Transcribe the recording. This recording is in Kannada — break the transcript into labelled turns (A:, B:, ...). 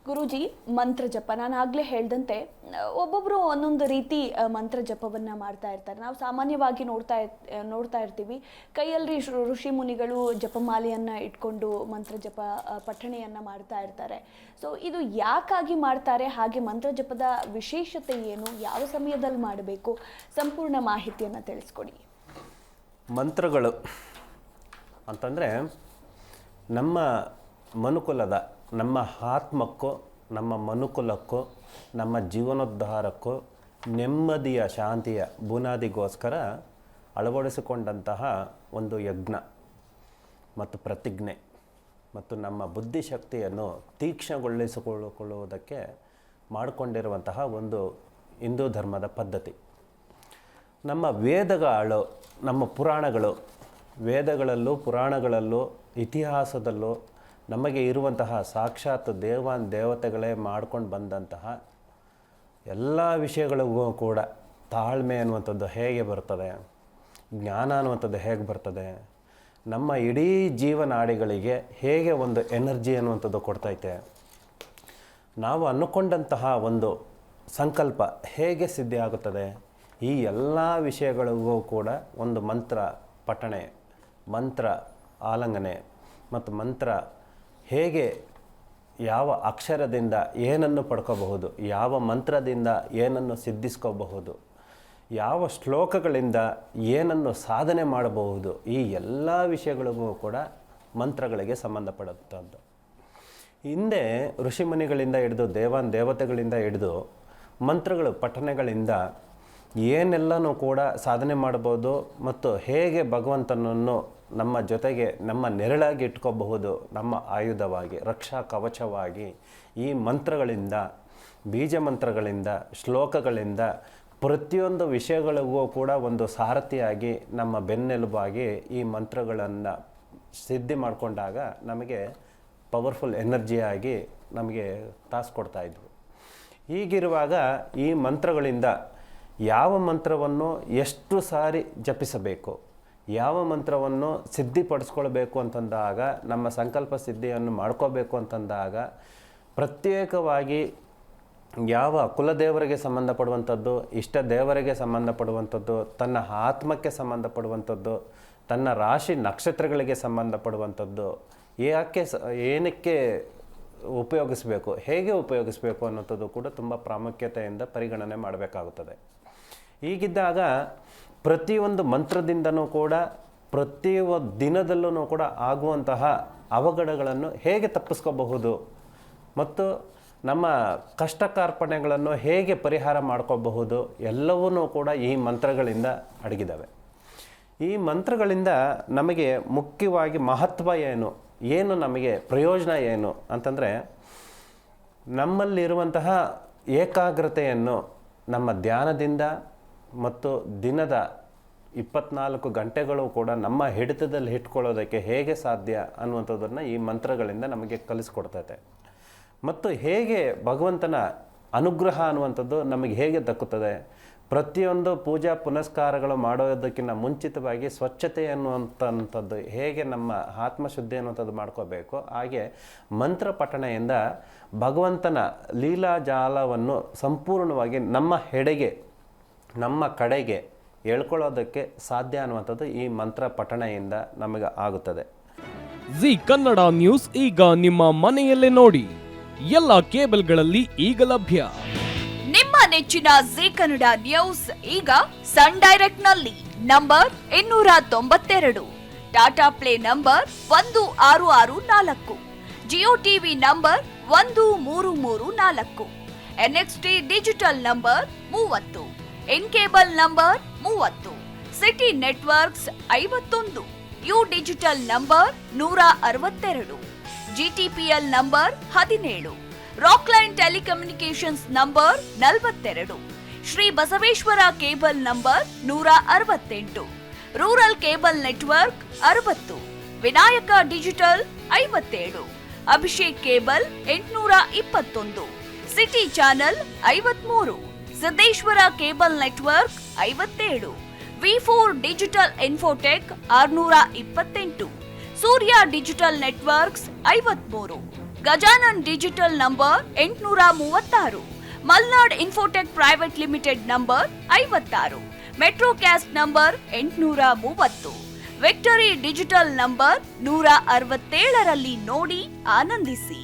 A: ಗುರೂಜಿ, ಮಂತ್ರ ಜಪ ನಾನು ಆಗಲೇ ಹೇಳ್ದಂತೆ ಒಬ್ಬೊಬ್ಬರು ಒಂದೊಂದು ರೀತಿ ಮಂತ್ರ ಜಪವನ್ನು ಮಾಡ್ತಾ ಇರ್ತಾರೆ. ನಾವು ಸಾಮಾನ್ಯವಾಗಿ ನೋಡ್ತಾ ಇರ್ತೀವಿ, ಕೈಯಲ್ಲಿ ಋಷಿ ಮುನಿಗಳು ಜಪಮಾಲೆಯನ್ನು ಇಟ್ಕೊಂಡು ಮಂತ್ರ ಜಪ ಪಠಣೆಯನ್ನು ಮಾಡ್ತಾ ಇರ್ತಾರೆ. ಸೊ ಇದು ಯಾಕಾಗಿ ಮಾಡ್ತಾರೆ, ಹಾಗೆ ಮಂತ್ರ ಜಪದ ವಿಶೇಷತೆ ಏನು, ಯಾವ ಸಮಯದಲ್ಲಿ ಮಾಡಬೇಕು, ಸಂಪೂರ್ಣ ಮಾಹಿತಿಯನ್ನು ತಿಳಿಸ್ಕೊಡಿ.
B: ಮಂತ್ರಗಳು ಅಂತಂದರೆ ನಮ್ಮ ಮನುಕುಲದ, ನಮ್ಮ ಆತ್ಮಕ್ಕೂ ನಮ್ಮ ಮನುಕುಲಕ್ಕೂ ನಮ್ಮ ಜೀವನೋದ್ಧಾರಕ್ಕೂ ನೆಮ್ಮದಿಯ ಶಾಂತಿಯ ಬುನಾದಿಗೋಸ್ಕರ ಅಳವಡಿಸಿಕೊಂಡಂತಹ ಒಂದು ಯಜ್ಞ ಮತ್ತು ಪ್ರತಿಜ್ಞೆ ಮತ್ತು ನಮ್ಮ ಬುದ್ಧಿಶಕ್ತಿಯನ್ನು ತೀಕ್ಷ್ಣಗೊಳಿಸಿಕೊಳ್ಳುವುದಕ್ಕೆ ಮಾಡಿಕೊಂಡಿರುವಂತಹ ಒಂದು ಹಿಂದೂ ಧರ್ಮದ ಪದ್ಧತಿ. ನಮ್ಮ ವೇದಗಳು, ನಮ್ಮ ಪುರಾಣಗಳು, ವೇದಗಳಲ್ಲೂ ಪುರಾಣಗಳಲ್ಲೂ ಇತಿಹಾಸದಲ್ಲೂ ನಮಗೆ ಇರುವಂತಹ ಸಾಕ್ಷಾತ್ ದೇವತೆಗಳೇ ಮಾಡ್ಕೊಂಡು ಬಂದಂತಹ ಎಲ್ಲ ವಿಷಯಗಳಿಗೂ ಕೂಡ ತಾಳ್ಮೆ ಅನ್ನುವಂಥದ್ದು ಹೇಗೆ ಬರ್ತದೆ, ಜ್ಞಾನ ಅನ್ನುವಂಥದ್ದು ಹೇಗೆ ಬರ್ತದೆ, ನಮ್ಮ ಇಡೀ ಜೀವನಾಡಿಗಳಿಗೆ ಹೇಗೆ ಒಂದು ಎನರ್ಜಿ ಅನ್ನುವಂಥದ್ದು ಕೊಡ್ತೈತೆ, ನಾವು ಅಂದುಕೊಂಡಂತಹ ಒಂದು ಸಂಕಲ್ಪ ಹೇಗೆ ಸಿದ್ಧಿ ಆಗುತ್ತದೆ, ಈ ಎಲ್ಲ ವಿಷಯಗಳಿಗೂ ಕೂಡ ಒಂದು ಮಂತ್ರ ಪಠಣೆ, ಮಂತ್ರ ಆಲಂಘನೆ ಮತ್ತು ಮಂತ್ರ ಹೇಗೆ ಯಾವ ಅಕ್ಷರದಿಂದ ಏನನ್ನು ಪಡ್ಕೋಬಹುದು, ಯಾವ ಮಂತ್ರದಿಂದ ಏನನ್ನು ಸಿದ್ಧಿಸ್ಕೋಬಹುದು, ಯಾವ ಶ್ಲೋಕಗಳಿಂದ ಏನನ್ನು ಸಾಧನೆ ಮಾಡಬಹುದು, ಈ ಎಲ್ಲ ವಿಷಯಗಳಿಗೂ ಕೂಡ ಮಂತ್ರಗಳಿಗೆ ಸಂಬಂಧಪಡುವಂಥದ್ದು. ಹಿಂದೆ ಋಷಿಮುನಿಗಳಿಂದ ಹಿಡಿದು ದೇವತೆಗಳಿಂದ ಹಿಡಿದು ಮಂತ್ರಗಳು ಪಠನೆಗಳಿಂದ ಏನೆಲ್ಲನೂ ಕೂಡ ಸಾಧನೆ ಮಾಡ್ಬೋದು ಮತ್ತು ಹೇಗೆ ಭಗವಂತನನ್ನು ನಮ್ಮ ಜೊತೆಗೆ ನಮ್ಮ ನೆರಳಾಗಿ ಇಟ್ಕೋಬಹುದು, ನಮ್ಮ ಆಯುಧವಾಗಿ, ರಕ್ಷಾ ಕವಚವಾಗಿ ಈ ಮಂತ್ರಗಳಿಂದ, ಬೀಜ ಮಂತ್ರಗಳಿಂದ, ಶ್ಲೋಕಗಳಿಂದ ಪ್ರತಿಯೊಂದು ವಿಷಯಗಳಿಗೂ ಕೂಡ ಒಂದು ಸಾರಥಿಯಾಗಿ ನಮ್ಮ ಬೆನ್ನೆಲುಬಾಗಿ ಈ ಮಂತ್ರಗಳನ್ನು ಸಿದ್ಧಿ ಮಾಡಿಕೊಂಡಾಗ ನಮಗೆ ಪವರ್ಫುಲ್ ಎನರ್ಜಿಯಾಗಿ ನಮಗೆ ತಾಸು ಕೊಡ್ತಾಯಿದ್ವು. ಹೀಗಿರುವಾಗ ಈ ಮಂತ್ರಗಳಿಂದ ಯಾವ ಮಂತ್ರವನ್ನು ಎಷ್ಟು ಸಾರಿ ಜಪಿಸಬೇಕು, ಯಾವ ಮಂತ್ರವನ್ನು ಸಿದ್ಧಿಪಡಿಸ್ಕೊಳ್ಬೇಕು ಅಂತಂದಾಗ, ನಮ್ಮ ಸಂಕಲ್ಪ ಸಿದ್ಧಿಯನ್ನು ಮಾಡ್ಕೋಬೇಕು ಅಂತಂದಾಗ ಪ್ರತ್ಯೇಕವಾಗಿ ಯಾವ ಕುಲದೇವರಿಗೆ ಸಂಬಂಧಪಡುವಂಥದ್ದು, ಇಷ್ಟ ದೇವರಿಗೆ ಸಂಬಂಧಪಡುವಂಥದ್ದು, ತನ್ನ ಆತ್ಮಕ್ಕೆ ಸಂಬಂಧಪಡುವಂಥದ್ದು, ತನ್ನ ರಾಶಿ ನಕ್ಷತ್ರಗಳಿಗೆ ಸಂಬಂಧಪಡುವಂಥದ್ದು, ಏನಕ್ಕೆ ಉಪಯೋಗಿಸಬೇಕು, ಹೇಗೆ ಉಪಯೋಗಿಸಬೇಕು ಅನ್ನೋಂಥದ್ದು ಕೂಡ ತುಂಬ ಪ್ರಾಮುಖ್ಯತೆಯಿಂದ ಪರಿಗಣನೆ ಮಾಡಬೇಕಾಗುತ್ತದೆ. ಹೀಗಿದ್ದಾಗ ಪ್ರತಿಯೊಂದು ಮಂತ್ರದಿಂದನೂ ಕೂಡ ಪ್ರತಿಯೊಂದು ದಿನದಲ್ಲೂ ಕೂಡ ಆಗುವಂತಹ ಅವಘಡಗಳನ್ನು ಹೇಗೆ ತಪ್ಪಿಸ್ಕೋಬಹುದು ಮತ್ತು ನಮ್ಮ ಕಷ್ಟ ಕಾರ್ಪಣ್ಯಗಳನ್ನು ಹೇಗೆ ಪರಿಹಾರ ಮಾಡ್ಕೋಬಹುದು ಎಲ್ಲವೂ ಕೂಡ ಈ ಮಂತ್ರಗಳಿಂದ ಅಡಗಿದ್ದಾವೆ. ಈ ಮಂತ್ರಗಳಿಂದ ನಮಗೆ ಮುಖ್ಯವಾಗಿ ಮಹತ್ವ ಏನು ನಮಗೆ ಪ್ರಯೋಜನ ಏನು ಅಂತಂದರೆ, ನಮ್ಮಲ್ಲಿರುವಂತಹ ಏಕಾಗ್ರತೆಯನ್ನು ನಮ್ಮ ಧ್ಯಾನದಿಂದ ಮತ್ತು ದಿನದ 24 ಗಂಟೆಗಳು ಕೂಡ ನಮ್ಮ ಹಿಡಿತದಲ್ಲಿ ಇಟ್ಕೊಳ್ಳೋದಕ್ಕೆ ಹೇಗೆ ಸಾಧ್ಯ ಅನ್ನುವಂಥದ್ದನ್ನು ಈ ಮಂತ್ರಗಳಿಂದ ನಮಗೆ ಕಲಿಸ್ಕೊಡ್ತೈತೆ. ಮತ್ತು ಹೇಗೆ ಭಗವಂತನ ಅನುಗ್ರಹ ಅನ್ನುವಂಥದ್ದು ನಮಗೆ ಹೇಗೆ ದಕ್ಕುತ್ತದೆ, ಪ್ರತಿಯೊಂದು ಪೂಜಾ ಪುನಸ್ಕಾರಗಳು ಮಾಡೋದಕ್ಕಿಂತ ಮುಂಚಿತವಾಗಿ ಸ್ವಚ್ಛತೆ ಅನ್ನುವಂಥದ್ದು ಹೇಗೆ ನಮ್ಮ ಆತ್ಮಶುದ್ಧಿ ಅನ್ನುವಂಥದ್ದು ಮಾಡ್ಕೋಬೇಕು, ಹಾಗೆ ಮಂತ್ರ ಪಠಣೆಯಿಂದ ಭಗವಂತನ ಲೀಲಾಜಾಲವನ್ನು ಸಂಪೂರ್ಣವಾಗಿ ನಮ್ಮ ಕಡೆಗೆ ಹೇಳ್ಕೊಳ್ಳೋದಕ್ಕೆ ಸಾಧ್ಯ ಅನ್ನುವಂಥದ್ದು ಈ ಮಂತ್ರ ಪಠಣೆಯಿಂದ ನಮಗೆ ಆಗುತ್ತದೆ.
C: ಜಿ ಕನ್ನಡ ನ್ಯೂಸ್ ಈಗ ನಿಮ್ಮ ಮನೆಯಲ್ಲೇ ನೋಡಿ, ಎಲ್ಲ ಕೇಬಲ್ಗಳಲ್ಲಿ ಈಗ ಲಭ್ಯ.
D: ನಿಮ್ಮ ನೆಚ್ಚಿನ ಜಿ ಕನ್ನಡ ನ್ಯೂಸ್ ಈಗ ಸನ್ ಡೈರೆಕ್ಟ್ ನಲ್ಲಿ number 292, Tata Play number 1664, Jio TV number 1334, NXT digital number 30, In cable number 30, city networks 51, U digital number 162, GTPL number 17, Rockline telecommunications number 42, Shri Basaveshwara cable number 168, rural cable network 60, Vinayaka digital 57, Abhishek cable 821, city channel 53, Siddeshwara cable network 57, ವಿ4 digital Infotech 628, Surya digital networks 53, Gajanan digital number 836, Malnad infotech private limited number 56, metrocast number 830, victory digital number 167ರಲ್ಲಿ ನೋಡಿ ಆನಂದಿಸಿ.